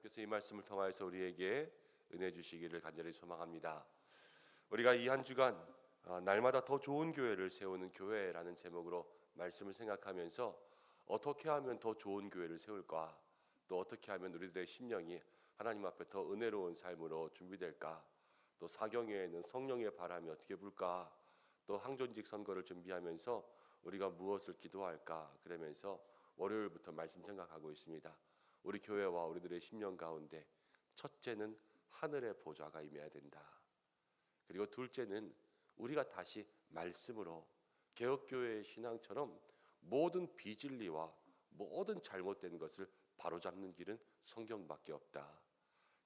하나님께서 이 말씀을 통하여서 우리에게 은혜 주시기를 간절히 소망합니다. 우리가 이 한 주간 날마다 더 좋은 교회를 세우는 교회라는 제목으로 말씀을 생각하면서 어떻게 하면 더 좋은 교회를 세울까, 또 어떻게 하면 우리들의 심령이 하나님 앞에 더 은혜로운 삶으로 준비될까, 또 사경회에는 성령의 바람이 어떻게 불까, 또 항존직 선거를 준비하면서 우리가 무엇을 기도할까, 그러면서 월요일부터 말씀 생각하고 있습니다. 우리 교회와 우리들의 심령 가운데 첫째는 하늘의 보좌가 임해야 된다. 그리고 둘째는 우리가 다시 말씀으로 개혁교회의 신앙처럼 모든 비진리와 모든 잘못된 것을 바로잡는 길은 성경밖에 없다.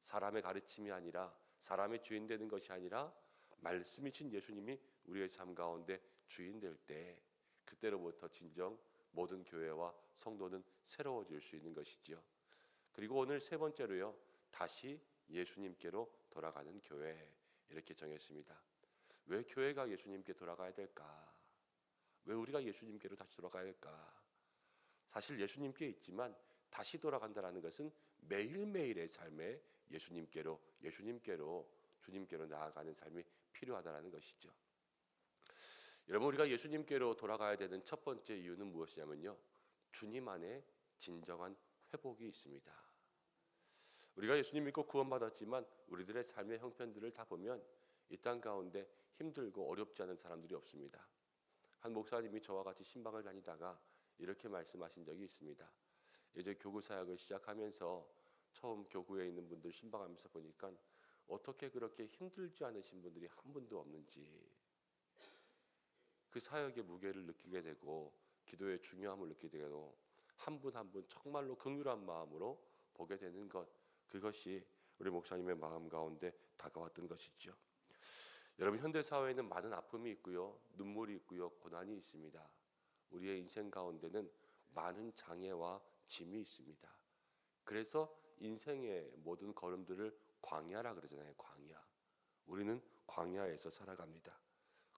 사람의 가르침이 아니라, 사람의 주인 되는 것이 아니라 말씀이신 예수님이 우리의 삶 가운데 주인 될 때, 그때로부터 진정 모든 교회와 성도는 새로워질 수 있는 것이지요. 그리고 오늘 세 번째로요, 다시 예수님께로 돌아가는 교회, 이렇게 정했습니다. 왜 교회가 예수님께 돌아가야 될까? 왜 우리가 예수님께로 다시 돌아가야 할까? 사실 예수님께 있지만 다시 돌아간다는 것은 매일매일의 삶에 예수님께로 주님께로 나아가는 삶이 필요하다는 것이죠. 여러분, 우리가 예수님께로 돌아가야 되는 첫 번째 이유는 무엇이냐면요, 주님 안에 진정한 회복이 있습니다. 우리가 예수님 믿고 구원받았지만 우리들의 삶의 형편들을 다 보면 이 땅 가운데 힘들고 어렵지 않은 사람들이 없습니다. 한 목사님이 저와 같이 신방을 다니다가 이렇게 말씀하신 적이 있습니다. 이제 교구 사역을 시작하면서 처음 교구에 있는 분들 신방하면서 보니까 어떻게 그렇게 힘들지 않으신 분들이 한 분도 없는지, 그 사역의 무게를 느끼게 되고 기도의 중요함을 느끼게 되고 한 분 한 분 정말로 긍휼한 마음으로 보게 되는 것, 그것이 우리 목사님의 마음 가운데 다가왔던 것이죠. 여러분, 현대 사회에는 많은 아픔이 있고요, 눈물이 있고요, 고난이 있습니다. 우리의 인생 가운데는 많은 장애와 짐이 있습니다. 그래서 인생의 모든 걸음들을 광야라 그러잖아요. 광야. 우리는 광야에서 살아갑니다.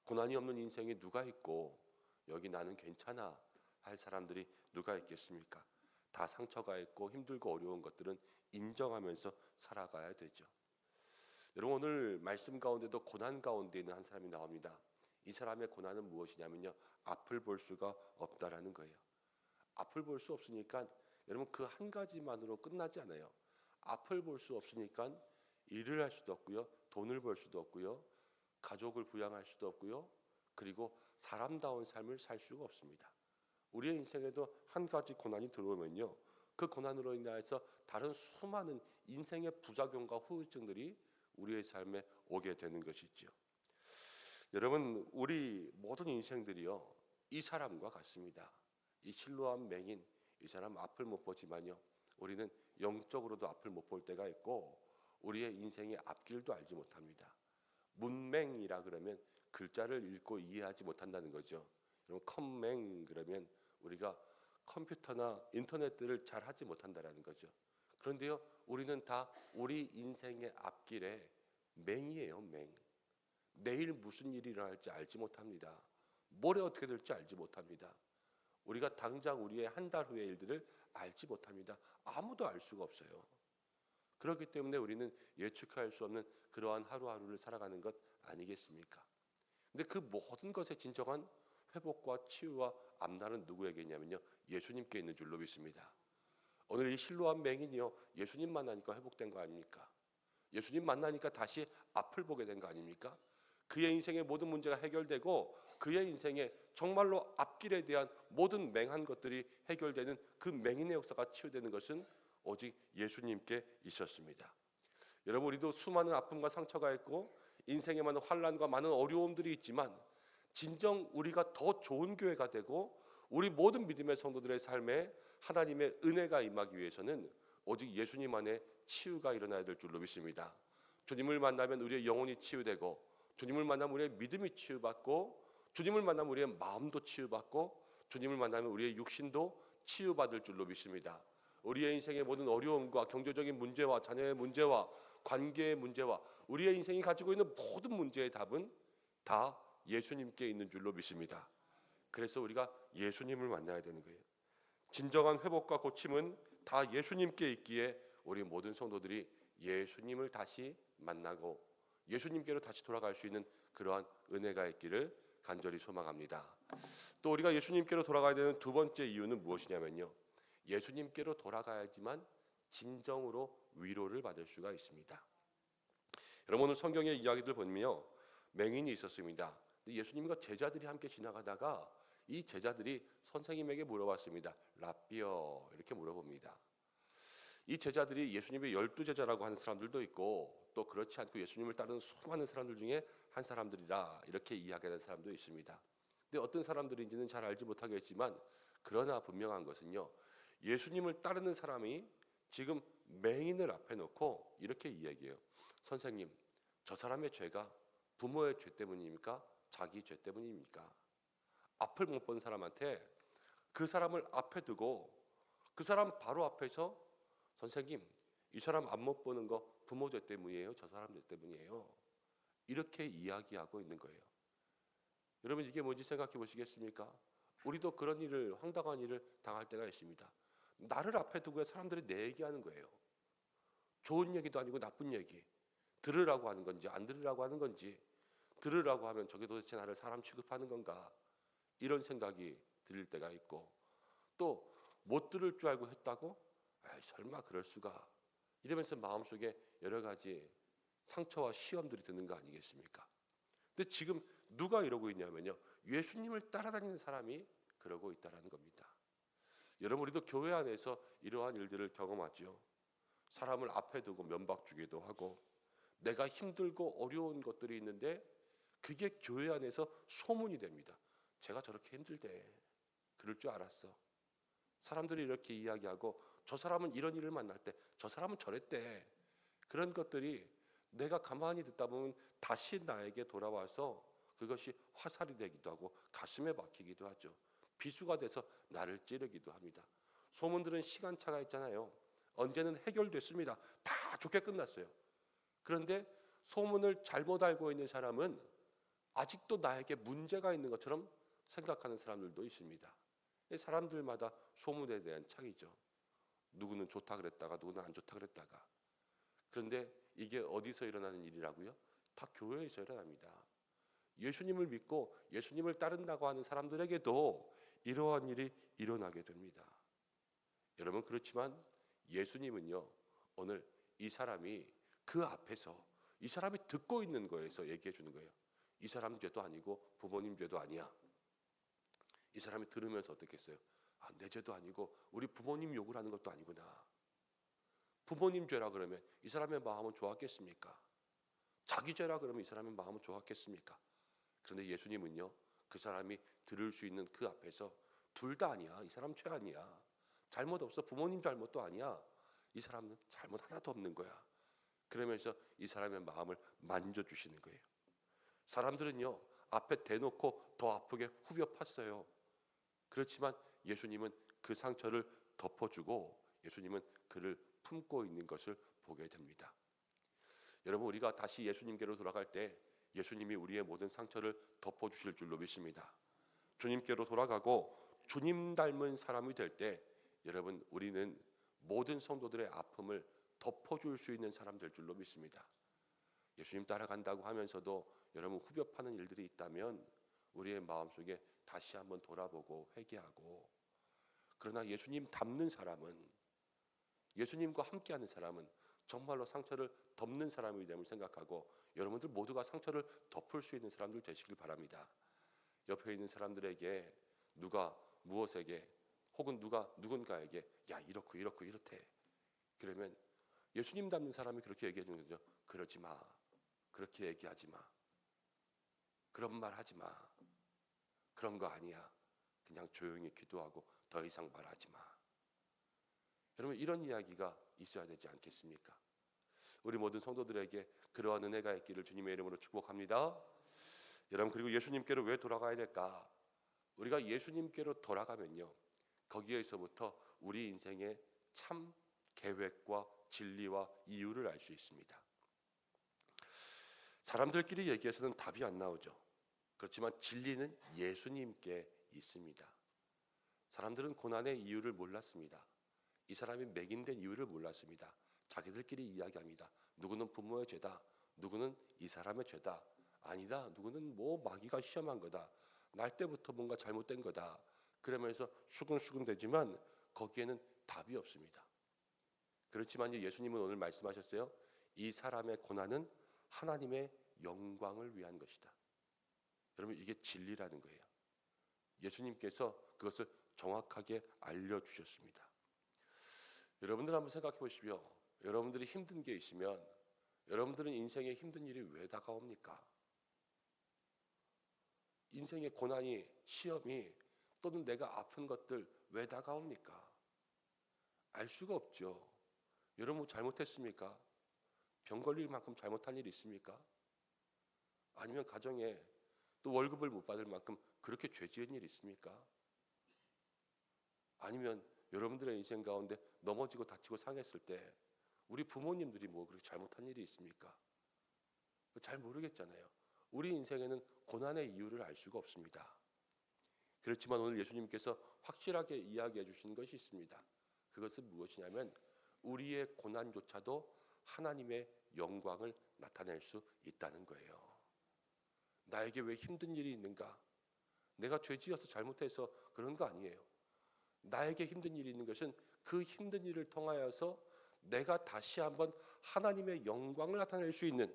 고난이 없는 인생이 누가 있고 여기 나는 괜찮아 할 사람들이 누가 있겠습니까? 다 상처가 있고 힘들고 어려운 것들은 인정하면서 살아가야 되죠. 여러분, 오늘 말씀 가운데도 고난 가운데 있는 한 사람이 나옵니다. 이 사람의 고난은 무엇이냐면요, 앞을 볼 수가 없다라는 거예요. 앞을 볼 수 없으니까 여러분, 그 한 가지만으로 끝나지 않아요. 앞을 볼 수 없으니까 일을 할 수도 없고요, 돈을 벌 수도 없고요, 가족을 부양할 수도 없고요, 그리고 사람다운 삶을 살 수가 없습니다. 우리의 인생에도 한 가지 고난이 들어오면요, 그 고난으로 인해서 다른 수많은 인생의 부작용과 후유증들이 우리의 삶에 오게 되는 것이죠. 여러분, 우리 모든 인생들이요, 이 사람과 같습니다. 이 실로암 맹인, 이 사람 앞을 못 보지만요, 우리는 영적으로도 앞을 못 볼 때가 있고 우리의 인생의 앞길도 알지 못합니다. 문맹이라 그러면 글자를 읽고 이해하지 못한다는 거죠. 여러분, 컴맹 그러면 우리가 컴퓨터나 인터넷들을 잘 하지 못한다는 거죠. 그런데요, 우리는 다 우리 인생의 앞길에 맹이에요. 맹. 내일 무슨 일이 일어날지 알지 못합니다. 모레 어떻게 될지 알지 못합니다. 우리가 당장 우리의 한 달 후의 일들을 알지 못합니다. 아무도 알 수가 없어요. 그렇기 때문에 우리는 예측할 수 없는 그러한 하루하루를 살아가는 것 아니겠습니까? 근데 그 모든 것의 진정한 회복과 치유와 앞날은 누구에게 있냐면요, 예수님께 있는 줄로 믿습니다. 오늘 이 실로암 맹인이요, 예수님 만나니까 회복된 거 아닙니까? 예수님 만나니까 다시 앞을 보게 된 거 아닙니까? 그의 인생의 모든 문제가 해결되고 그의 인생에 정말로 앞길에 대한 모든 맹한 것들이 해결되는 그 맹인의 역사가 치유되는 것은 오직 예수님께 있었습니다. 여러분, 우리도 수많은 아픔과 상처가 있고 인생에 많은 환난과 많은 어려움들이 있지만 진정 우리가 더 좋은 교회가 되고 우리 모든 믿음의 성도들의 삶에 하나님의 은혜가 임하기 위해서는 오직 예수님 안에 치유가 일어나야 될 줄로 믿습니다. 주님을 만나면 우리의 영혼이 치유되고, 주님을 만나면 우리의 믿음이 치유받고, 주님을 만나면 우리의 마음도 치유받고, 주님을 만나면 우리의 육신도 치유받을 줄로 믿습니다. 우리의 인생의 모든 어려움과 경제적인 문제와 자녀의 문제와 관계의 문제와 우리의 인생이 가지고 있는 모든 문제의 답은 다 예수님께 있는 줄로 믿습니다. 그래서 우리가 예수님을 만나야 되는 거예요. 진정한 회복과 고침은 다 예수님께 있기에 우리 모든 성도들이 예수님을 다시 만나고 예수님께로 다시 돌아갈 수 있는 그러한 은혜가 있기를 간절히 소망합니다. 또 우리가 예수님께로 돌아가야 되는 두 번째 이유는 무엇이냐면요, 예수님께로 돌아가야지만 진정으로 위로를 받을 수가 있습니다. 여러분, 오늘 성경의 이야기들 보면요, 맹인이 있었습니다. 예수님과 제자들이 함께 지나가다가 이 제자들이 선생님에게 물어봤습니다. 라삐어, 이렇게 물어봅니다. 이 제자들이 예수님의 12제자라고 하는 사람들도 있고, 또 그렇지 않고 예수님을 따르는 수많은 사람들 중에 한 사람들이라 이렇게 이야기하는 사람도 있습니다. 근데 어떤 사람들인지는 잘 알지 못하겠지만, 그러나 분명한 것은요, 예수님을 따르는 사람이 지금 맹인을 앞에 놓고 이렇게 이야기해요. 선생님, 저 사람의 죄가 부모의 죄 때문입니까? 자기 죄 때문입니까? 앞을 못 본 사람한테 그 사람을 앞에 두고 그 사람 바로 앞에서 선생님, 이 사람 앞 못 보는 거 부모 죄 때문이에요? 저 사람 죄 때문이에요? 이렇게 이야기하고 있는 거예요. 여러분, 이게 뭔지 생각해 보시겠습니까? 우리도 그런 일을, 황당한 일을 당할 때가 있습니다. 나를 앞에 두고 사람들이 내 얘기하는 거예요. 좋은 얘기도 아니고 나쁜 얘기. 들으라고 하는 건지 안 들으라고 하는 건지, 들으라고 하면 저게 도대체 나를 사람 취급하는 건가, 이런 생각이 들릴 때가 있고, 또 못 들을 줄 알고 했다고? 에이, 설마 그럴 수가, 이러면서 마음속에 여러 가지 상처와 시험들이 드는 거 아니겠습니까? 근데 지금 누가 이러고 있냐면요, 예수님을 따라다니는 사람이 그러고 있다는 겁니다. 여러분, 우리도 교회 안에서 이러한 일들을 경험하죠. 사람을 앞에 두고 면박 주기도 하고, 내가 힘들고 어려운 것들이 있는데 그게 교회 안에서 소문이 됩니다. 제가 저렇게 힘들대, 그럴 줄 알았어. 사람들이 이렇게 이야기하고, 저 사람은 이런 일을 만날 때 저 사람은 저랬대. 그런 것들이 내가 가만히 듣다 보면 다시 나에게 돌아와서 그것이 화살이 되기도 하고 가슴에 박히기도 하죠. 비수가 돼서 나를 찌르기도 합니다. 소문들은 시간차가 있잖아요. 언제는 해결됐습니다. 다 좋게 끝났어요. 그런데 소문을 잘못 알고 있는 사람은 아직도 나에게 문제가 있는 것처럼 생각하는 사람들도 있습니다. 사람들마다 소문에 대한 차이죠. 누구는 좋다 그랬다가 누구는 안 좋다 그랬다가. 그런데 이게 어디서 일어나는 일이라고요? 다 교회에서 일어납니다. 예수님을 믿고 예수님을 따른다고 하는 사람들에게도 이러한 일이 일어나게 됩니다. 여러분, 그렇지만 예수님은요, 오늘 이 사람이 그 앞에서 이 사람이 듣고 있는 거에서 얘기해 주는 거예요. 이 사람 죄도 아니고 부모님 죄도 아니야. 이 사람이 들으면서 어떻겠어요? 아, 내 죄도 아니고 우리 부모님 욕을 하는 것도 아니구나. 부모님 죄라 그러면 이 사람의 마음은 좋았겠습니까? 자기 죄라 그러면 이 사람의 마음은 좋았겠습니까? 그런데 예수님은요, 그 사람이 들을 수 있는 그 앞에서 둘 다 아니야. 이 사람 죄 아니야. 잘못 없어. 부모님 잘못도 아니야. 이 사람은 잘못 하나도 없는 거야. 그러면서 이 사람의 마음을 만져주시는 거예요. 사람들은요, 앞에 대놓고 더 아프게 후벼 팠어요. 그렇지만 예수님은 그 상처를 덮어주고 예수님은 그를 품고 있는 것을 보게 됩니다. 여러분, 우리가 다시 예수님께로 돌아갈 때 예수님이 우리의 모든 상처를 덮어주실 줄로 믿습니다. 주님께로 돌아가고 주님 닮은 사람이 될 때 여러분, 우리는 모든 성도들의 아픔을 덮어줄 수 있는 사람 될 줄로 믿습니다. 예수님 따라간다고 하면서도 여러분 후벼 파는 일들이 있다면 우리의 마음속에 다시 한번 돌아보고 회개하고, 그러나 예수님 닮는 사람은, 예수님과 함께하는 사람은 정말로 상처를 덮는 사람이 됨을 생각하고 여러분들 모두가 상처를 덮을 수 있는 사람들 되시길 바랍니다. 옆에 있는 사람들에게 누가 무엇에게 혹은 누가 누군가에게 야, 이렇고 이렇고 이렇대, 그러면 예수님 닮는 사람이 그렇게 얘기해 주는 거죠. 그러지 마. 그렇게 얘기하지 마. 그런 말 하지 마. 그런 거 아니야. 그냥 조용히 기도하고 더 이상 말하지 마. 여러분, 이런 이야기가 있어야 되지 않겠습니까? 우리 모든 성도들에게 그러한 은혜가 있기를 주님의 이름으로 축복합니다. 여러분, 그리고 예수님께로 왜 돌아가야 될까? 우리가 예수님께로 돌아가면요, 거기에서부터 우리 인생의 참 계획과 진리와 이유를 알 수 있습니다. 사람들끼리 얘기해서는 답이 안 나오죠. 그렇지만 진리는 예수님께 있습니다. 사람들은 고난의 이유를 몰랐습니다. 이 사람이 맹인된 이유를 몰랐습니다. 자기들끼리 이야기합니다. 누구는 부모의 죄다. 누구는 이 사람의 죄다. 아니다. 누구는 뭐 마귀가 시험한 거다. 날 때부터 뭔가 잘못된 거다. 그러면서 수근수근 되지만 거기에는 답이 없습니다. 그렇지만 예수님은 오늘 말씀하셨어요. 이 사람의 고난은 하나님의 영광을 위한 것이다. 여러분, 이게 진리라는 거예요. 예수님께서 그것을 정확하게 알려주셨습니다. 여러분들 한번 생각해 보십시오. 여러분들이 힘든 게 있으면 여러분들은 인생에 힘든 일이 왜 다가옵니까? 인생의 고난이, 시험이, 또는 내가 아픈 것들 왜 다가옵니까? 알 수가 없죠. 여러분 잘못했습니까? 병 걸릴 만큼 잘못한 일이 있습니까? 아니면 가정에 또 월급을 못 받을 만큼 그렇게 죄 지은 일이 있습니까? 아니면 여러분들의 인생 가운데 넘어지고 다치고 상했을 때 우리 부모님들이 뭐 그렇게 잘못한 일이 있습니까? 잘 모르겠잖아요. 우리 인생에는 고난의 이유를 알 수가 없습니다. 그렇지만 오늘 예수님께서 확실하게 이야기해 주신 것이 있습니다. 그것은 무엇이냐면 우리의 고난조차도 하나님의 영광을 나타낼 수 있다는 거예요. 나에게 왜 힘든 일이 있는가? 내가 죄지어서 잘못해서 그런 거 아니에요. 나에게 힘든 일이 있는 것은 그 힘든 일을 통하여서 내가 다시 한번 하나님의 영광을 나타낼 수 있는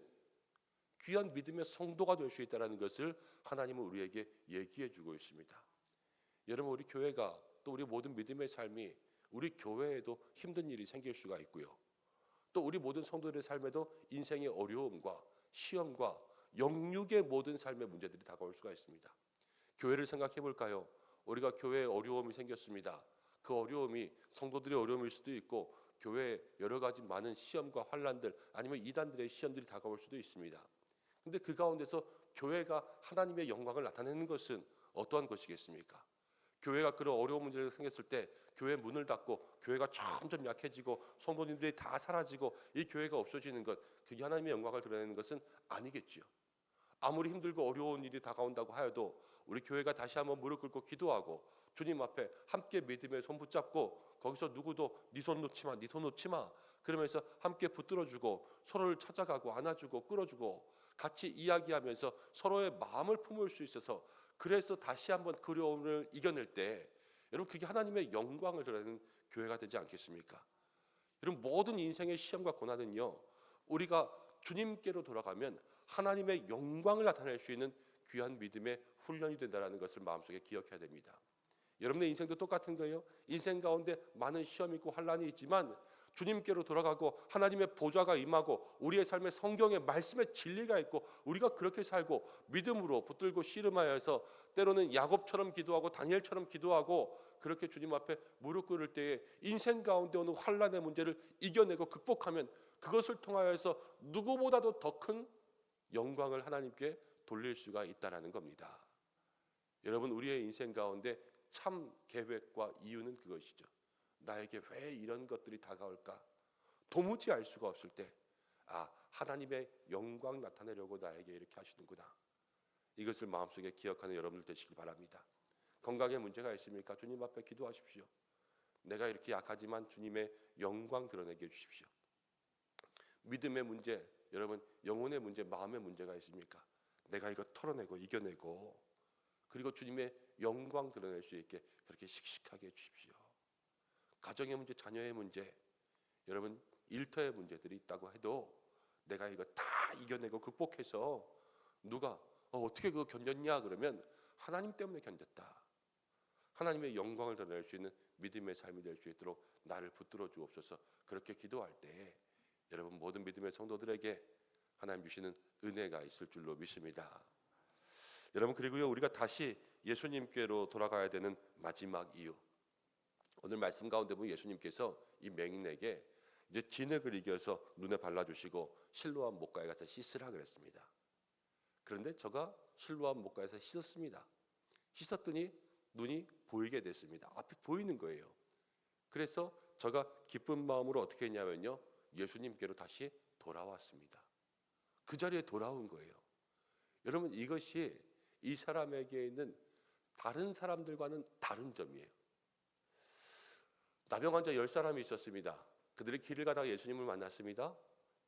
귀한 믿음의 성도가 될 수 있다는 것을 하나님은 우리에게 얘기해 주고 있습니다. 여러분, 우리 교회가 또 우리 모든 믿음의 삶이 우리 교회에도 힘든 일이 생길 수가 있고요. 또 우리 모든 성도들의 삶에도 인생의 어려움과 시험과 영육의 모든 삶의 문제들이 다가올 수가 있습니다. 교회를 생각해 볼까요? 우리가 교회에 어려움이 생겼습니다. 그 어려움이 성도들의 어려움일 수도 있고 교회에 여러 가지 많은 시험과 환난들 아니면 이단들의 시험들이 다가올 수도 있습니다. 근데 그 가운데서 교회가 하나님의 영광을 나타내는 것은 어떠한 것이겠습니까? 교회가 그런 어려운 문제가 생겼을 때 교회 문을 닫고 교회가 점점 약해지고 성도님들이 다 사라지고 이 교회가 없어지는 것, 그게 하나님의 영광을 드러내는 것은 아니겠지요. 아무리 힘들고 어려운 일이 다가온다고 하여도 우리 교회가 다시 한번 무릎 꿇고 기도하고 주님 앞에 함께 믿음의 손 붙잡고 거기서 누구도 네 손 놓지 마, 네 손 놓지 마 그러면서 함께 붙들어주고 서로를 찾아가고 안아주고 끌어주고 같이 이야기하면서 서로의 마음을 품을 수 있어서 그래서 다시 한번 그 어려움을 이겨낼 때 여러분 그게 하나님의 영광을 드러내는 교회가 되지 않겠습니까? 여러분 모든 인생의 시험과 고난은요 우리가 주님께로 돌아가면 하나님의 영광을 나타낼 수 있는 귀한 믿음의 훈련이 된다는 것을 마음속에 기억해야 됩니다. 여러분의 인생도 똑같은 거예요. 인생 가운데 많은 시험이 있고 환난이 있지만 주님께로 돌아가고 하나님의 보좌가 임하고 우리의 삶에 성경의 말씀의 진리가 있고 우리가 그렇게 살고 믿음으로 붙들고 씨름하여서 때로는 야곱처럼 기도하고 다니엘처럼 기도하고 그렇게 주님 앞에 무릎 꿇을 때에 인생 가운데 오는 환난의 문제를 이겨내고 극복하면 그것을 통하여서 누구보다도 더 큰 영광을 하나님께 돌릴 수가 있다는 겁니다. 여러분 우리의 인생 가운데 참 계획과 이유는 그것이죠. 나에게 왜 이런 것들이 다가올까? 도무지 알 수가 없을 때 하나님의 영광 나타내려고 나에게 이렇게 하시는구나. 이것을 마음속에 기억하는 여러분들 되시기 바랍니다. 건강에 문제가 있습니까? 주님 앞에 기도하십시오. 내가 이렇게 약하지만 주님의 영광 드러내게 해주십시오. 믿음의 문제, 여러분 영혼의 문제, 마음의 문제가 있습니까? 내가 이거 털어내고 이겨내고 그리고 주님의 영광 드러낼 수 있게 그렇게 씩씩하게 해주십시오. 가정의 문제, 자녀의 문제, 여러분 일터의 문제들이 있다고 해도 내가 이거 다 이겨내고 극복해서 누가 어떻게 그거 견뎠냐 그러면 하나님 때문에 견뎠다. 하나님의 영광을 드러낼 수 있는 믿음의 삶이 될 수 있도록 나를 붙들어 주옵소서. 그렇게 기도할 때 여러분 모든 믿음의 성도들에게 하나님 주시는 은혜가 있을 줄로 믿습니다. 여러분 그리고요 우리가 다시 예수님께로 돌아가야 되는 마지막 이유, 오늘 말씀 가운데 보면 예수님께서 이 맹인에게 이제 진흙을 이겨서 눈에 발라주시고 실로암 못가에 가서 씻으라 그랬습니다. 그런데 저가 실로암 못가에서 씻었습니다. 씻었더니 눈이 보이게 됐습니다. 앞이 보이는 거예요. 그래서 저가 기쁜 마음으로 어떻게 했냐면요 예수님께로 다시 돌아왔습니다. 그 자리에 돌아온 거예요. 여러분 이것이 이 사람에게 있는 다른 사람들과는 다른 점이에요. 나병 환자 10사람이 있었습니다. 그들이 길을 가다가 예수님을 만났습니다.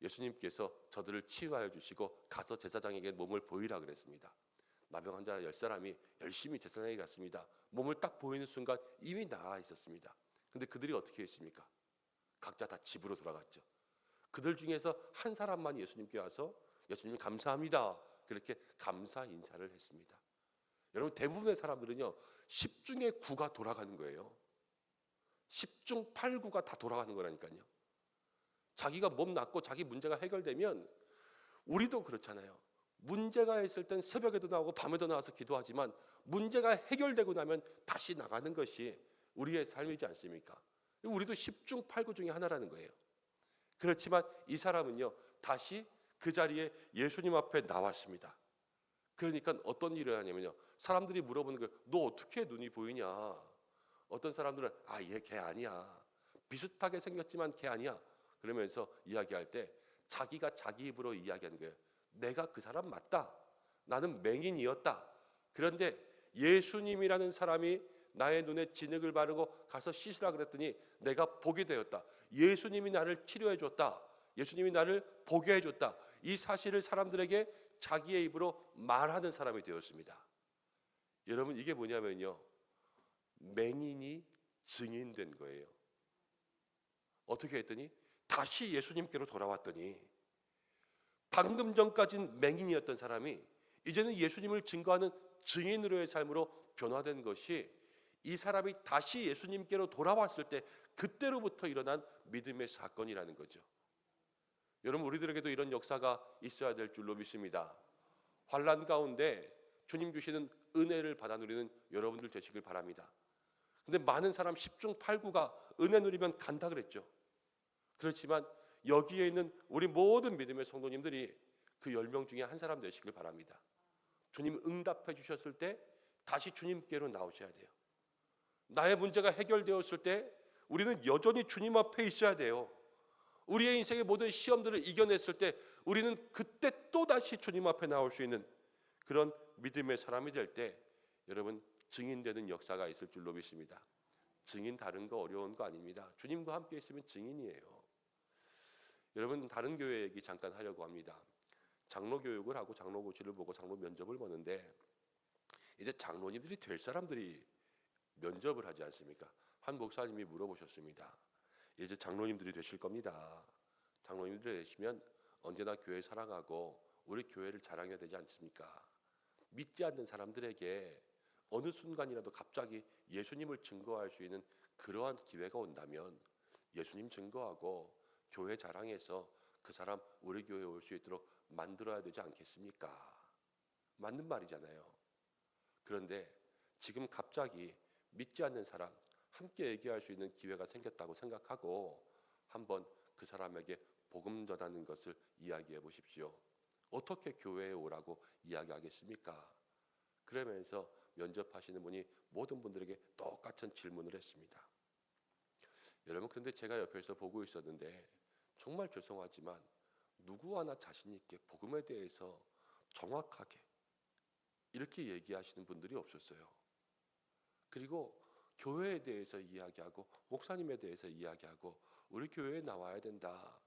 예수님께서 저들을 치유하여 주시고 가서 제사장에게 몸을 보이라 그랬습니다. 나병 환자 10사람이 열심히 제사장에게 갔습니다. 몸을 딱 보이는 순간 이미 나아 있었습니다. 근데 그들이 어떻게 했습니까? 각자 다 집으로 돌아갔죠. 그들 중에서 한 사람만 예수님께 와서 예수님 감사합니다. 그렇게 감사 인사를 했습니다. 여러분, 대부분의 사람들은요 10중에 9가 돌아가는 거예요. 10중 8구가 다 돌아가는 거라니까요. 자기가 몸 낫고 자기 문제가 해결되면, 우리도 그렇잖아요. 문제가 있을 땐 새벽에도 나오고 밤에도 나와서 기도하지만 문제가 해결되고 나면 다시 나가는 것이 우리의 삶이지 않습니까? 우리도 10중 8구 중에 하나라는 거예요. 그렇지만 이 사람은요 다시 그 자리에 예수님 앞에 나왔습니다. 그러니까 어떤 일을 하냐면요, 사람들이 물어보는 거예요. 너 어떻게 눈이 보이냐? 어떤 사람들은 얘 걔 아니야, 비슷하게 생겼지만 걔 아니야, 그러면서 이야기할 때 자기가 자기 입으로 이야기하는 거예요. 내가 그 사람 맞다. 나는 맹인이었다. 그런데 예수님이라는 사람이 나의 눈에 진흙을 바르고 가서 씻으라 그랬더니 내가 보게 되었다. 예수님이 나를 치료해 줬다. 예수님이 나를 보게 해줬다. 이 사실을 사람들에게 자기의 입으로 말하는 사람이 되었습니다. 여러분, 이게 뭐냐면요, 맹인이 증인된 거예요. 어떻게 했더니 다시 예수님께로 돌아왔더니 방금 전까진 맹인이었던 사람이 이제는 예수님을 증거하는 증인으로의 삶으로 변화된 것이, 이 사람이 다시 예수님께로 돌아왔을 때 그때로부터 일어난 믿음의 사건이라는 거죠. 여러분, 우리들에게도 이런 역사가 있어야 될 줄로 믿습니다. 환난 가운데 주님 주시는 은혜를 받아 누리는 여러분들 되시길 바랍니다. 근데 많은 사람 10중 8구가 은혜 누리면 간다 그랬죠. 그렇지만 여기에 있는 우리 모든 믿음의 성도님들이 그 10명 중에 한 사람 되시길 바랍니다. 주님 응답해 주셨을 때 다시 주님께로 나오셔야 돼요. 나의 문제가 해결되었을 때 우리는 여전히 주님 앞에 있어야 돼요. 우리의 인생의 모든 시험들을 이겨냈을 때 우리는 그때 또다시 주님 앞에 나올 수 있는 그런 믿음의 사람이 될 때, 여러분, 증인되는 역사가 있을 줄로 믿습니다. 증인 다른 거 어려운 거 아닙니다. 주님과 함께 있으면 증인이에요. 여러분, 다른 교회 얘기 잠깐 하려고 합니다. 장로 교육을 하고 장로 고시를 보고 장로 면접을 보는데, 이제 장로님들이 될 사람들이 면접을 하지 않습니까? 한 목사님이 물어보셨습니다. 이제 장로님들이 되실 겁니다. 장로님들이 되시면 언제나 교회 사랑하고 우리 교회를 자랑해야 되지 않습니까? 믿지 않는 사람들에게 어느 순간이라도 갑자기 예수님을 증거할 수 있는 그러한 기회가 온다면 예수님 증거하고 교회 자랑해서 그 사람 우리 교회에 올 수 있도록 만들어야 되지 않겠습니까? 맞는 말이잖아요. 그런데 지금 갑자기 믿지 않는 사람 함께 얘기할 수 있는 기회가 생겼다고 생각하고 한번 그 사람에게 복음 전하는 것을 이야기해 보십시오. 어떻게 교회에 오라고 이야기하겠습니까? 그러면서 면접하시는 분이 모든 분들에게 똑같은 질문을 했습니다. 여러분, 그런데 제가 옆에서 보고 있었는데 정말 죄송하지만 누구 하나 자신 있게 복음에 대해서 정확하게 이렇게 얘기하시는 분들이 없었어요. 그리고 교회에 대해서 이야기하고 목사님에 대해서 이야기하고 우리 교회에 나와야 된다,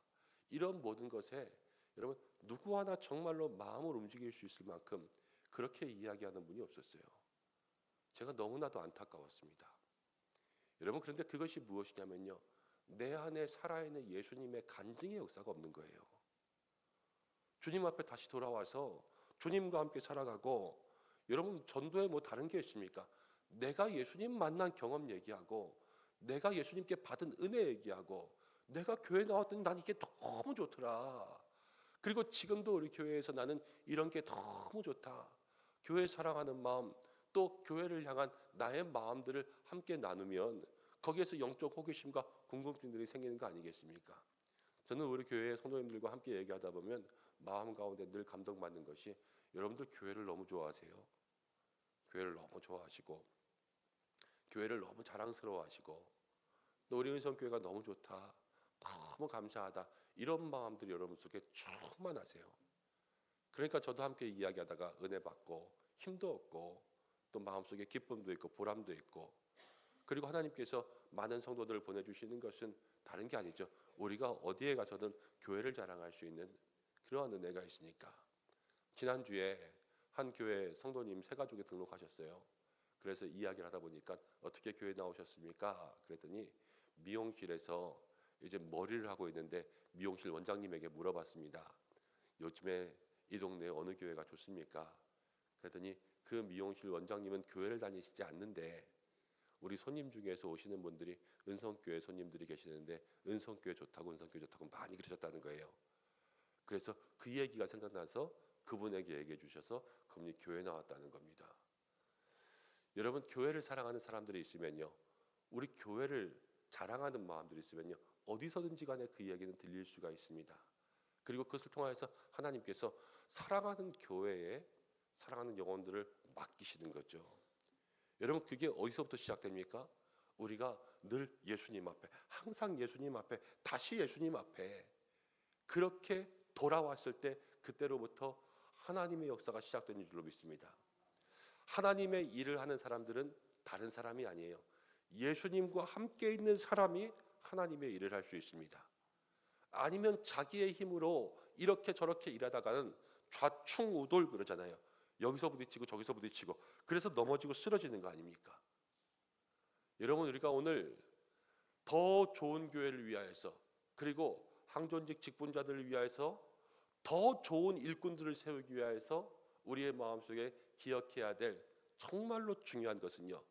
이런 모든 것에 여러분 누구 하나 정말로 마음을 움직일 수 있을 만큼 그렇게 이야기하는 분이 없었어요. 제가 너무나도 안타까웠습니다. 여러분, 그런데 그것이 무엇이냐면요, 내 안에 살아있는 예수님의 간증의 역사가 없는 거예요. 주님 앞에 다시 돌아와서 주님과 함께 살아가고, 여러분, 전도에 뭐 다른 게 있습니까? 내가 예수님 만난 경험 얘기하고, 내가 예수님께 받은 은혜 얘기하고, 내가 교회 나왔더니 난 이게 너무 좋더라. 그리고 지금도 우리 교회에서 나는 이런 게 너무 좋다. 교회 사랑하는 마음, 또 교회를 향한 나의 마음들을 함께 나누면 거기에서 영적 호기심과 궁금증들이 생기는 거 아니겠습니까? 저는 우리 교회 성도님들과 함께 얘기하다 보면 마음 가운데 늘 감동받는 것이, 여러분들 교회를 너무 좋아하세요. 교회를 너무 좋아하시고 교회를 너무 자랑스러워하시고, 또 우리 은성교회가 너무 좋다, 너무 감사하다, 이런 마음들이 여러분 속에 충만하세요. 그러니까 저도 함께 이야기하다가 은혜 받고 힘도 얻고 또 마음속에 기쁨도 있고 보람도 있고, 그리고 하나님께서 많은 성도들을 보내주시는 것은 다른 게 아니죠. 우리가 어디에 가서든 교회를 자랑할 수 있는 그러한 은혜가 있으니까. 지난주에 한 교회 성도님 세 가족이 등록하셨어요. 그래서 이야기를 하다 보니까 어떻게 교회 나오셨습니까? 그랬더니 미용실에서 이제 머리를 하고 있는데 미용실 원장님에게 물어봤습니다. 요즘에 이 동네에 어느 교회가 좋습니까? 그랬더니 그 미용실 원장님은 교회를 다니시지 않는데 우리 손님 중에서 오시는 분들이 은성교회 손님들이 계시는데 은성교회 좋다고 많이 그러셨다는 거예요. 그래서 그 얘기가 생각나서 그분에게 얘기해 주셔서 그분이 교회 나왔다는 겁니다. 여러분, 교회를 사랑하는 사람들이 있으면요, 우리 교회를 자랑하는 마음들이 있으면요, 어디서든지 간에 그 이야기는 들릴 수가 있습니다. 그리고 그것을 통해서 하나님께서 사랑하는 교회에 사랑하는 영혼들을 맡기시는 거죠. 여러분, 그게 어디서부터 시작됩니까? 우리가 늘 예수님 앞에, 항상 예수님 앞에, 다시 예수님 앞에 그렇게 돌아왔을 때 그때로부터 하나님의 역사가 시작되는 줄로 믿습니다. 하나님의 일을 하는 사람들은 다른 사람이 아니에요. 예수님과 함께 있는 사람이 하나님의 일을 할 수 있습니다. 아니면 자기의 힘으로 이렇게 저렇게 일하다가는 좌충우돌 그러잖아요. 여기서 부딪히고 저기서 부딪히고 그래서 넘어지고 쓰러지는 거 아닙니까? 여러분, 우리가 오늘 더 좋은 교회를 위하여서, 그리고 항존직 직분자들을 위하여서, 더 좋은 일꾼들을 세우기 위하여서 우리의 마음속에 기억해야 될 정말로 중요한 것은요,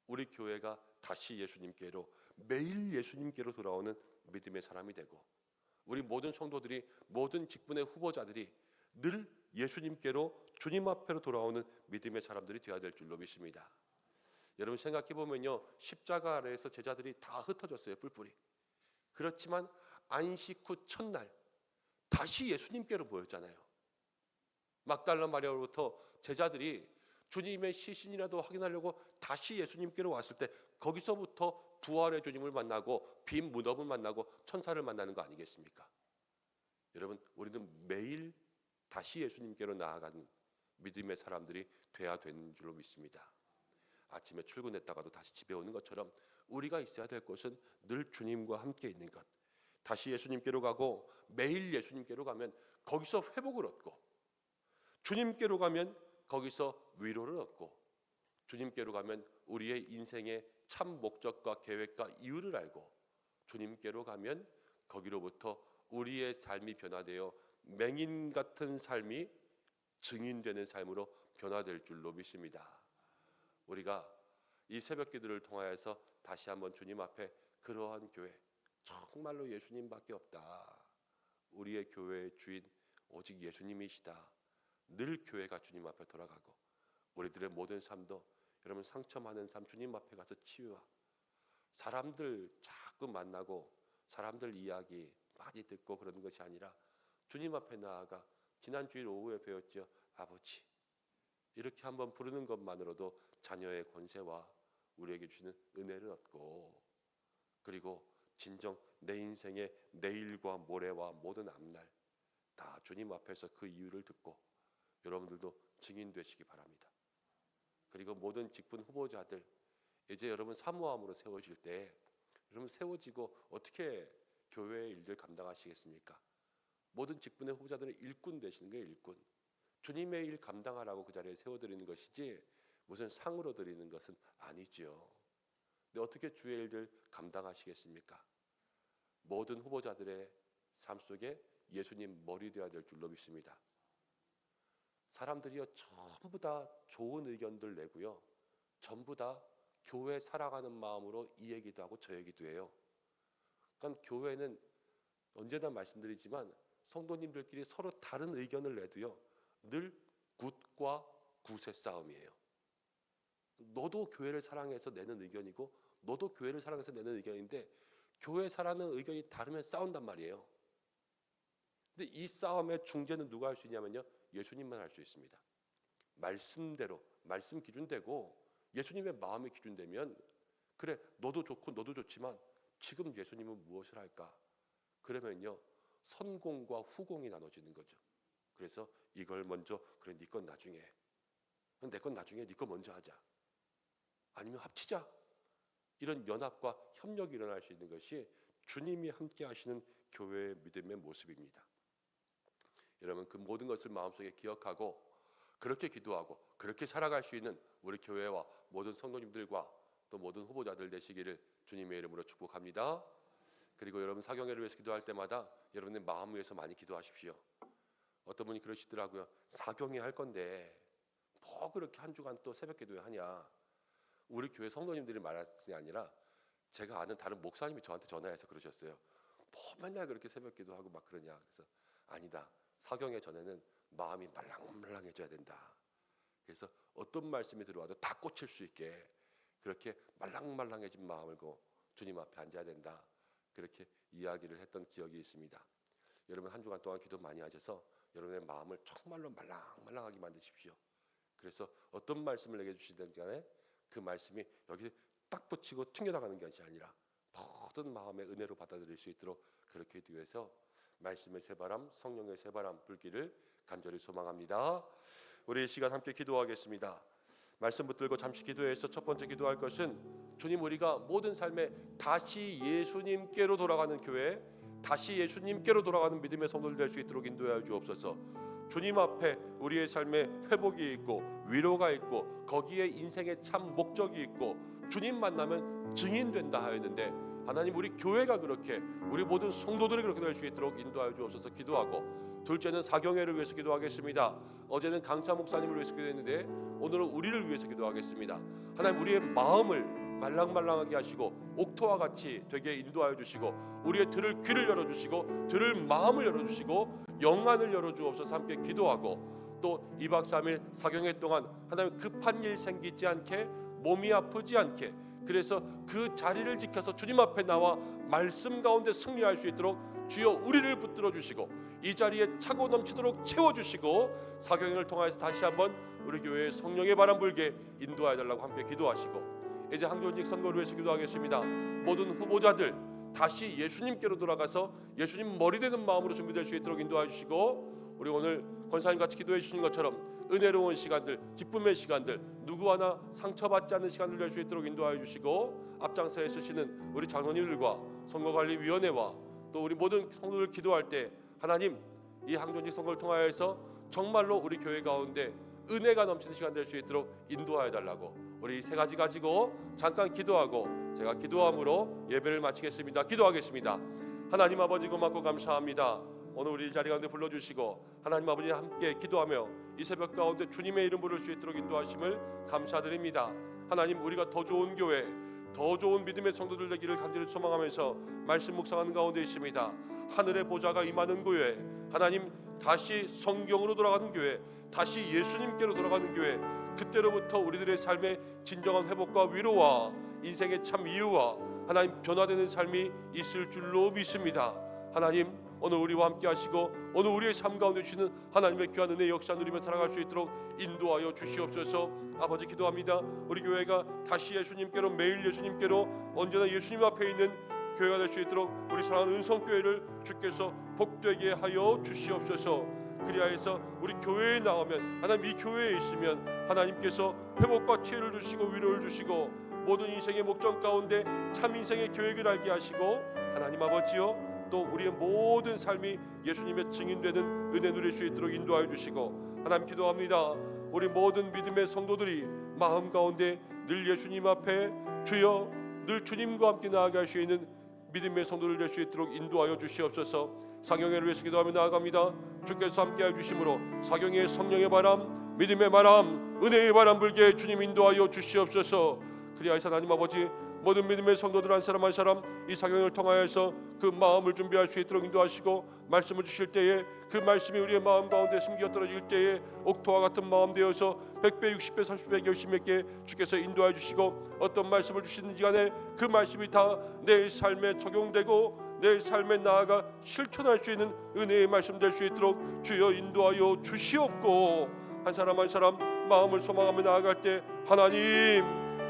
우리 교회가 다시 예수님께로, 매일 예수님께로 돌아오는 믿음의 사람이 되고, 우리 모든 성도들이, 모든 직분의 후보자들이 늘 예수님께로, 주님 앞에로 돌아오는 믿음의 사람들이 되어야 될 줄로 믿습니다. 여러분, 생각해 보면요, 십자가 아래에서 제자들이 다 흩어졌어요, 뿔뿔이. 그렇지만 안식 후 첫날 다시 예수님께로 모였잖아요. 막달라 마리아로부터 제자들이 주님의 시신이라도 확인하려고 다시 예수님께로 왔을 때 거기서부터 부활의 주님을 만나고 빈 무덤을 만나고 천사를 만나는 거 아니겠습니까? 여러분, 우리는 매일 다시 예수님께로 나아가는 믿음의 사람들이 돼야 되는 줄로 믿습니다. 아침에 출근했다가도 다시 집에 오는 것처럼 우리가 있어야 될 곳은 늘 주님과 함께 있는 것. 다시 예수님께로 가고 매일 예수님께로 가면 거기서 회복을 얻고, 주님께로 가면 거기서 위로를 얻고, 주님께로 가면 우리의 인생의 참 목적과 계획과 이유를 알고, 주님께로 가면 거기로부터 우리의 삶이 변화되어 맹인 같은 삶이 증인되는 삶으로 변화될 줄로 믿습니다. 우리가 이 새벽기도를 통하여서 다시 한번 주님 앞에 그러한 교회, 정말로 예수님밖에 없다, 우리의 교회의 주인 오직 예수님이시다, 늘 교회가 주님 앞에 돌아가고 우리들의 모든 삶도 여러분 상처 많은 삶 주님 앞에 가서 치유와, 사람들 자꾸 만나고 사람들 이야기 많이 듣고 그러는 것이 아니라 주님 앞에 나아가, 지난 주일 오후에 배웠죠, 아버지, 이렇게 한번 부르는 것만으로도 자녀의 권세와 우리에게 주시는 은혜를 얻고, 그리고 진정 내 인생의 내일과 모레와 모든 앞날 다 주님 앞에서 그 이유를 듣고 여러분들도 증인 되시기 바랍니다. 그리고 모든 직분 후보자들, 이제 여러분 사모함으로 세워질 때 여러분 세워지고 어떻게 교회의 일들 감당하시겠습니까? 모든 직분의 후보자들은 일꾼 되시는 거예요. 일꾼. 주님의 일 감당하라고 그 자리에 세워드리는 것이지 무슨 상으로 드리는 것은 아니죠. 근데 어떻게 주의 일들 감당하시겠습니까? 모든 후보자들의 삶 속에 예수님 머리 되어야 될 줄로 믿습니다. 사람들이요 전부 다 좋은 의견들 내고요, 전부 다 교회 살아가는 마음으로 이 얘기도 하고 저 얘기도 해요. 그러니까 교회는 언제나 말씀드리지만 성도님들끼리 서로 다른 의견을 내도요 늘 굿과 굿의 싸움이에요. 너도 교회를 사랑해서 내는 의견이고 너도 교회를 사랑해서 내는 의견인데 교회 사랑하는 의견이 다르면 싸운단 말이에요. 근데 이 싸움의 중재는 누가 할 수 있냐면요, 예수님만 할 수 있습니다. 말씀대로, 말씀 기준되고 예수님의 마음이 기준되면, 그래 너도 좋고 너도 좋지만 지금 예수님은 무엇을 할까? 그러면요 선공과 후공이 나눠지는 거죠. 그래서 이걸 먼저, 그래 네 건 나중에, 내 건 나중에, 네 거 먼저 하자, 아니면 합치자. 이런 연합과 협력이 일어날 수 있는 것이 주님이 함께 하시는 교회의 믿음의 모습입니다. 여러분, 그 모든 것을 마음속에 기억하고 그렇게 기도하고 그렇게 살아갈 수 있는 우리 교회와 모든 성도님들과 또 모든 후보자들 되시기를 주님의 이름으로 축복합니다. 그리고 여러분, 사경회를 위해서 기도할 때마다 여러분의 마음 위해서 많이 기도하십시오. 어떤 분이 그러시더라고요. 사경회 할 건데 뭐 그렇게 한 주간 또 새벽 기도회 하냐. 우리 교회 성도님들이 말하지 아니라 제가 아는 다른 목사님이 저한테 전화해서 그러셨어요. 뭐 맨날 그렇게 새벽 기도하고 막 그러냐. 그래서 아니다. 사경회 전에는 마음이 말랑말랑해져야 된다. 그래서 어떤 말씀이 들어와도 다 꽂힐 수 있게 그렇게 말랑말랑해진 마음을 고 주님 앞에 앉아야 된다. 그렇게 이야기를 했던 기억이 있습니다. 여러분, 한 주간 동안 기도 많이 하셔서 여러분의 마음을 정말로 말랑말랑하게 만드십시오. 그래서 어떤 말씀을 내게 주시든 간에 그 말씀이 여기 딱 붙이고 튕겨나가는 것이 아니라 모든 마음의 은혜로 받아들일 수 있도록 그렇게 하기 위해서 말씀의 새바람, 성령의 새바람 불기를 간절히 소망합니다. 우리 이 시간 함께 기도하겠습니다. 말씀 붙들고 잠시 기도해서 첫 번째 기도할 것은 주님, 우리가 모든 삶에 다시 예수님께로 돌아가는 교회, 다시 예수님께로 돌아가는 믿음의 성도들 될 수 있도록 인도하여 주옵소서. 주님 앞에 우리의 삶에 회복이 있고 위로가 있고 거기에 인생의 참 목적이 있고 주님 만나면 증인된다 하였는데, 하나님, 우리 교회가 그렇게, 우리 모든 성도들이 그렇게 될 수 있도록 인도하여 주옵소서. 기도하고, 둘째는 사경회를 위해서 기도하겠습니다. 어제는 강차 목사님을 위해서 기도했는데 오늘은 우리를 위해서 기도하겠습니다. 하나님, 우리의 마음을 말랑말랑하게 하시고 옥토와 같이 되게 인도하여 주시고 우리의 들을 귀를 열어주시고 들을 마음을 열어주시고 영안을 열어주옵소서. 함께 기도하고, 또 2박 3일 사경회 동안 하나님, 급한 일 생기지 않게, 몸이 아프지 않게, 그래서 그 자리를 지켜서 주님 앞에 나와 말씀 가운데 승리할 수 있도록 주여 우리를 붙들어 주시고 이 자리에 차고 넘치도록 채워주시고 사경회를 통해서 다시 한번 우리 교회의 성령의 바람 불게 인도하여 달라고 함께 기도하시고, 이제 항존직 선거를 위해서 기도하겠습니다. 모든 후보자들 다시 예수님께로 돌아가서 예수님 머리 되는 마음으로 준비될 수 있도록 인도해 주시고, 우리 오늘 권사님 같이 기도해 주시는 것처럼 은혜로운 시간들, 기쁨의 시간들, 누구 하나 상처받지 않는 시간들 될 수 있도록 인도하여 주시고, 앞장서에 쓰시는 우리 장로님들과 선거관리위원회와 또 우리 모든 성도들 기도할 때 하나님, 이 항존직 선거를 통하여서 정말로 우리 교회 가운데 은혜가 넘치는 시간 될 수 있도록 인도하여 달라고, 우리 세 가지 가지고 잠깐 기도하고 제가 기도함으로 예배를 마치겠습니다. 기도하겠습니다. 하나님 아버지, 고맙고 감사합니다. 오늘 우리 이 자리 가운데 불러주시고 하나님 아버지 함께 기도하며 이 새벽 가운데 주님의 이름 부를 수 있도록 인도하심을 감사드립니다. 하나님, 우리가 더 좋은 교회, 더 좋은 믿음의 성도들 되기를 간절히 소망하면서 말씀 묵상하는 가운데 있습니다. 하늘의 보좌가 임하는 교회, 하나님, 다시 성경으로 돌아가는 교회, 다시 예수님께로 돌아가는 교회, 그때로부터 우리들의 삶의 진정한 회복과 위로와 인생의 참 이유와 하나님 변화되는 삶이 있을 줄로 믿습니다. 하나님, 오늘 우리와 함께 하시고 오늘 우리의 삶 가운데 주시는 하나님의 귀한 은혜 역사 누리며 살아갈 수 있도록 인도하여 주시옵소서. 아버지, 기도합니다. 우리 교회가 다시 예수님께로, 매일 예수님께로, 언제나 예수님 앞에 있는 교회가 될 수 있도록 우리 사랑하는 은성교회를 주께서 복되게 하여 주시옵소서. 그리하여서 우리 교회에 나오면, 하나님 이 교회에 있으면 하나님께서 회복과 치유를 주시고 위로를 주시고 모든 인생의 목적 가운데 참 인생의 계획을 알게 하시고, 하나님 아버지요, 또 우리의 모든 삶이 예수님의 증인되는 은혜 누릴 수 있도록 인도하여 주시고, 하나님 기도합니다. 우리 모든 믿음의 성도들이 마음 가운데 늘 예수님 앞에 주여 늘 주님과 함께 나아갈 수 있는 믿음의 성도들 될 수 있도록 인도하여 주시옵소서. 사경회를 위해서 기도하며 나아갑니다. 주께서 함께하여 주심으로 사경회의 성령의 바람, 믿음의 바람, 은혜의 바람 불게 주님 인도하여 주시옵소서. 그리하여서 하나님 아버지, 모든 믿음의 성도들 한 사람 한 사람 이 사경을 통하여서 그 마음을 준비할 수 있도록 인도하시고, 말씀을 주실 때에 그 말씀이 우리의 마음 가운데 숨겨 떨어질 때에 옥토와 같은 마음 되어서 100배, 60배, 30배 열심히 있게 주께서 인도해 주시고, 어떤 말씀을 주시는지 간에 그 말씀이 다 내 삶에 적용되고 내 삶에 나아가 실천할 수 있는 은혜의 말씀 될 수 있도록 주여 인도하여 주시옵고, 한 사람 한 사람 마음을 소망하며 나아갈 때 하나님,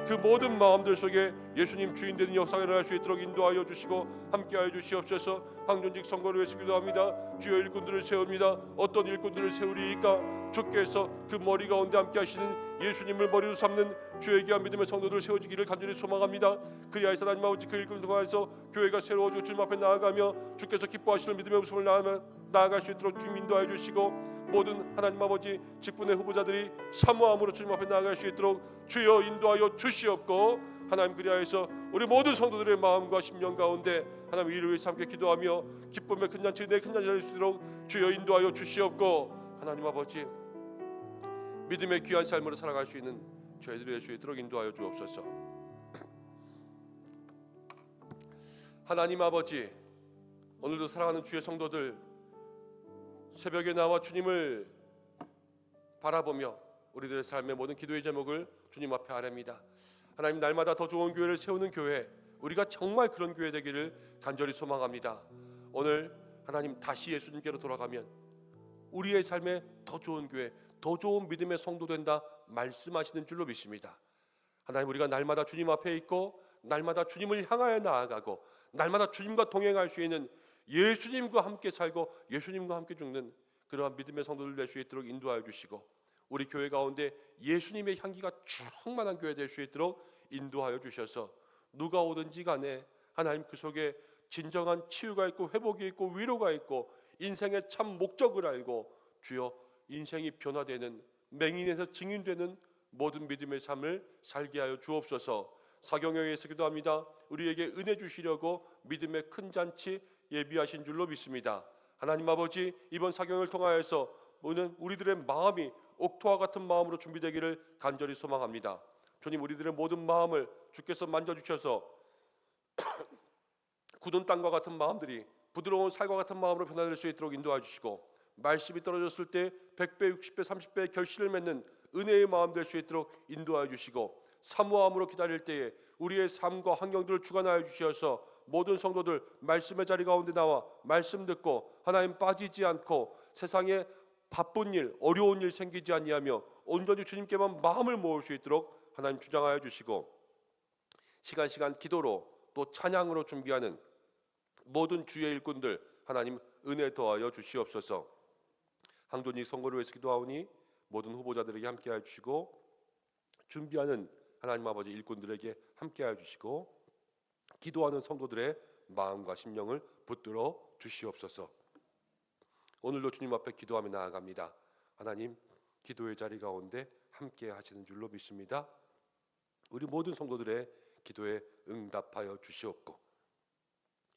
그 모든 마음들 속에 예수님 주인 되는 역사가 일어날 수 있도록 인도하여 주시고 함께하여 주시옵소서. 항존직 선거를 위해서 기도합니다. 주여 일꾼들을 세웁니다. 어떤 일꾼들을 세우리이까? 주께서 그 머리 가운데 함께하시는 예수님을 머리로 삼는 주의 귀한 믿음의 성도들 세워지기를 간절히 소망합니다. 그리하여서 하나님 아버지 그 일꾼을 통해서 교회가 새로워지고 주님 앞에 나아가며 주께서 기뻐하시는 믿음의 모습을 나아갈 수 있도록 주님 인도하여 주시고, 모든 하나님 아버지 직분의 후보자들이 사모함으로 주님 앞에 나아갈 수 있도록 주여 인도하여 주시옵고, 하나님 그리하여서 우리 모든 성도들의 마음과 심령 가운데 하나님 이를 위해서 함께 기도하며 기쁨의 큰 잔치 내 큰 잔치 될 수 있도록 주여 인도하여 주시옵고, 하나님 아버지 믿음의 귀한 삶으로 살아갈 수 있는 저희들이 될 수 있도록 인도하여 주옵소서. 하나님 아버지, 오늘도 사랑하는 주의 성도들 새벽에 나와 주님을 바라보며 우리들의 삶의 모든 기도의 제목을 주님 앞에 아뢰입니다. 하나님, 날마다 더 좋은 교회를 세우는 교회, 우리가 정말 그런 교회 되기를 간절히 소망합니다. 오늘 하나님 다시 예수님께로 돌아가면 우리의 삶에 더 좋은 교회, 더 좋은 믿음의 성도 된다 말씀하시는 줄로 믿습니다. 하나님, 우리가 날마다 주님 앞에 있고 날마다 주님을 향하여 나아가고 날마다 주님과 동행할 수 있는, 예수님과 함께 살고 예수님과 함께 죽는 그러한 믿음의 성도들 될 수 있도록 인도하여 주시고, 우리 교회 가운데 예수님의 향기가 충만한 교회 될 수 있도록 인도하여 주셔서 누가 오든지 간에 하나님 그 속에 진정한 치유가 있고 회복이 있고 위로가 있고 인생의 참 목적을 알고 주여 인생이 변화되는, 맹인에서 증인되는 모든 믿음의 삶을 살게 하여 주옵소서. 사경에 의해서 기도합니다. 우리에게 은혜 주시려고 믿음의 큰 잔치 예비하신 줄로 믿습니다. 하나님 아버지, 이번 사경을 통하여서 오늘 우리들의 마음이 옥토와 같은 마음으로 준비되기를 간절히 소망합니다. 주님, 우리들의 모든 마음을 주께서 만져주셔서 굳은 땅과 같은 마음들이 부드러운 살과 같은 마음으로 변화될 수 있도록 인도해 주시고, 말씀이 떨어졌을 때 100배, 60배, 30배의 결실을 맺는 은혜의 마음 될 수 있도록 인도해 주시고, 사모함으로 기다릴 때에 우리의 삶과 환경들을 주관하여 주셔서 모든 성도들 말씀의 자리 가운데 나와 말씀 듣고 하나님 빠지지 않고 세상에 바쁜 일, 어려운 일 생기지 아니하며 온전히 주님께만 마음을 모을 수 있도록 하나님 주장하여 주시고, 시간 기도로 또 찬양으로 준비하는 모든 주의 일꾼들 하나님 은혜 더하여 주시옵소서. 항존직 선거를 위해서 기도하오니 모든 후보자들에게 함께하여 주시고, 준비하는 하나님 아버지 일꾼들에게 함께하여 주시고, 기도하는 성도들의 마음과 심령을 붙들어 주시옵소서. 오늘도 주님 앞에 기도하며 나아갑니다. 하나님, 기도의 자리 가운데 함께 하시는 줄로 믿습니다. 우리 모든 성도들의 기도에 응답하여 주시옵고,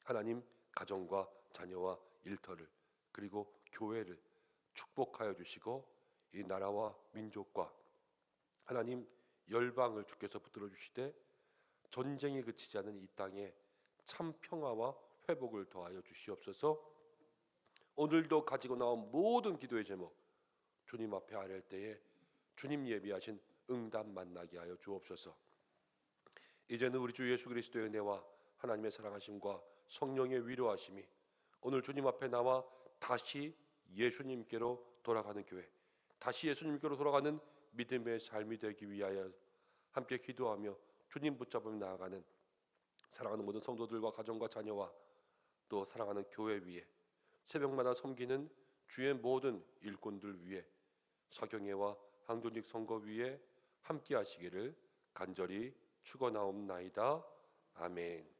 하나님 가정과 자녀와 일터를 그리고 교회를 축복하여 주시고, 이 나라와 민족과 하나님 열방을 주께서 붙들어 주시되 전쟁이 그치지 않은 이 땅에 참 평화와 회복을 더하여 주시옵소서. 오늘도 가지고 나온 모든 기도의 제목 주님 앞에 아뢰 때에 주님 예비하신 응답 만나게 하여 주옵소서. 이제는 우리 주 예수 그리스도의 은혜와 하나님의 사랑하심과 성령의 위로하심이 오늘 주님 앞에 나와 다시 예수님께로 돌아가는 교회, 다시 예수님께로 돌아가는 믿음의 삶이 되기 위하여 함께 기도하며 주님 붙잡으며 나아가는 사랑하는 모든 성도들과 가정과 자녀와 또 사랑하는 교회 위에, 새벽마다 섬기는 주의 모든 일꾼들 위에, 사경회와 항존직 선거 위에 함께 하시기를 간절히 축원하옵나이다. 아멘.